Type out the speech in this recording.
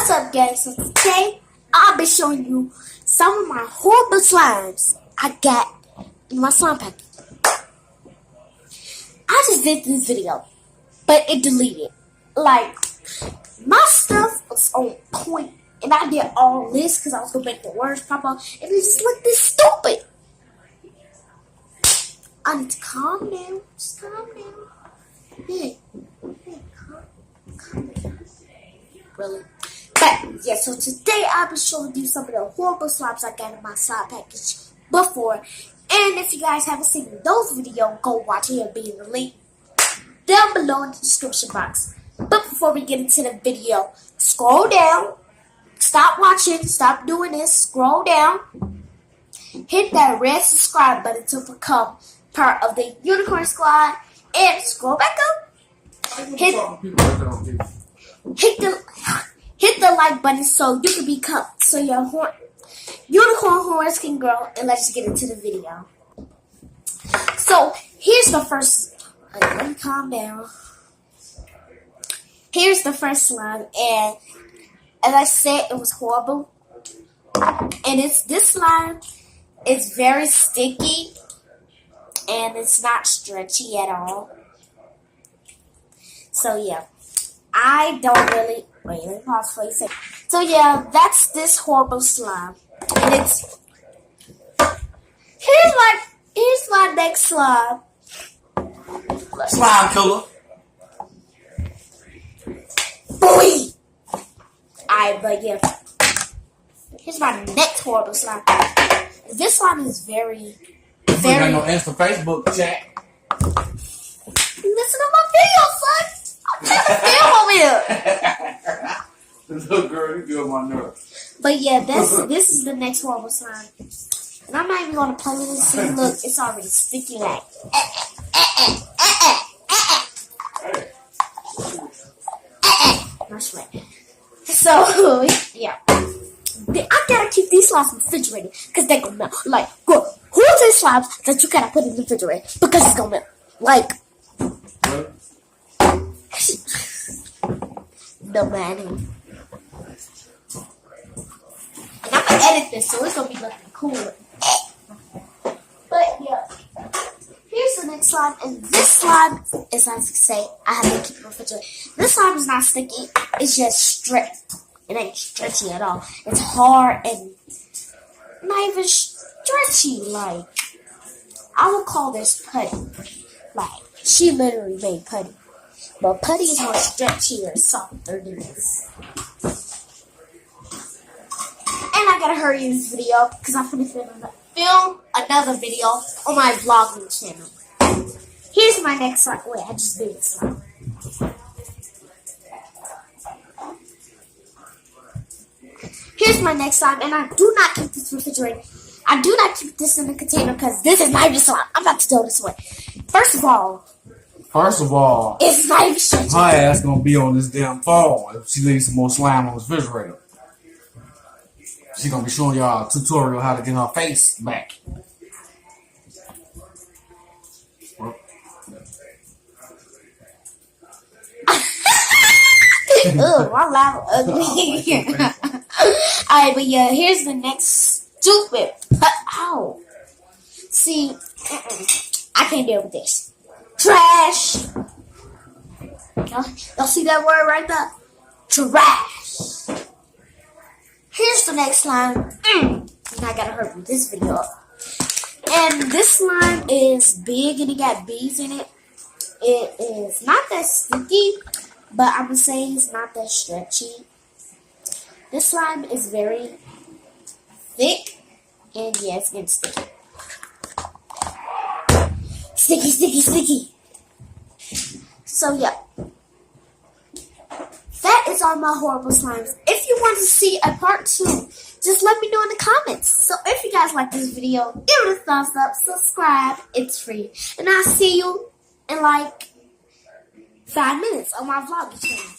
What's up, guys? So today I'll be showing you some of my horrible slimes I got in my slime pack. I just did this video, but it deleted. Like, my stuff was on point, and I did all this because I was gonna make the words pop up, and it just looked this stupid. I need to calm down. Just calm down. Hey, calm down. Really? But yeah, so today I'll be showing you some of the horrible slimes I got in my slime package before. And if you guys haven't seen those videos, go watch it. It'll be in the link down below in the description box. But before we get into the video, scroll down. Stop watching. Stop doing this. Scroll down. Hit that red subscribe button to become part of the Unicorn Squad. And scroll back up. Hit the like button so you can become your unicorn horns can grow. And let's get into the video. So here's the first. Let me calm down. Here's the first slime, and as I said, it was horrible. And this slime is very sticky, and it's not stretchy at all. So yeah, I don't really wait. Let me pause for a second. So yeah, that's this horrible slime, and it's here's my next slime. Slime killer. Boy! Alright, but yeah. Here's my next horrible slime. This slime is very. We got no Insta Facebook chat. Listen to my video, son! I'm trying to film over here! This little girl, you get on my nerves. But yeah, this is the next horrible slime. And I'm not even going to play with this. See, look, it's already sticky like. That's right. So, yeah. I gotta keep these slimes in the refrigerator because they're gonna melt. Like, who's these slimes that you gotta put in the refrigerator because it's gonna melt? Like, no man. And I'm gonna edit this so it's gonna be looking cool. But yeah. Here's the next slime, and this slime, as I say, I have to keep it in the refrigerator. This slime is not sticky, it's just stripped. It ain't stretchy at all. It's hard and not even stretchy. Like, I would call this putty. Like, she literally made putty. But putty is more stretchy or softer than this. And I gotta hurry in this video because I'm gonna film another video on my vlogging channel. Here's my next slime. Wait, I just did this slime. Here's my next slime, and I do not keep this refrigerated. I do not keep this in a container because this is not even slime. I'm about to throw this away. First of all, it's not even stretchy. My ass gonna be on this damn phone if she leaves some more slime on the refrigerator. She gonna be showing y'all a tutorial how to get her face back. Ugh, my laugh ugly. Alright, but yeah, here's the next stupid. Ow. See, I can't deal with this. Trash. Y'all see that word right there? Trash. Here's the next slime. And I gotta hurry with this video up. And this slime is big and it got bees in it. It is not that sticky, but I'm gonna say it's not that stretchy. This slime is very thick, and yeah, it's getting sticky. Sticky, sticky, sticky. So yeah, that is all my horrible slimes. If you want to see a part 2, just let me know in the comments. So if you guys like this video, give it a thumbs up, subscribe, it's free. And I'll see you in like 5 minutes on my vlog channel.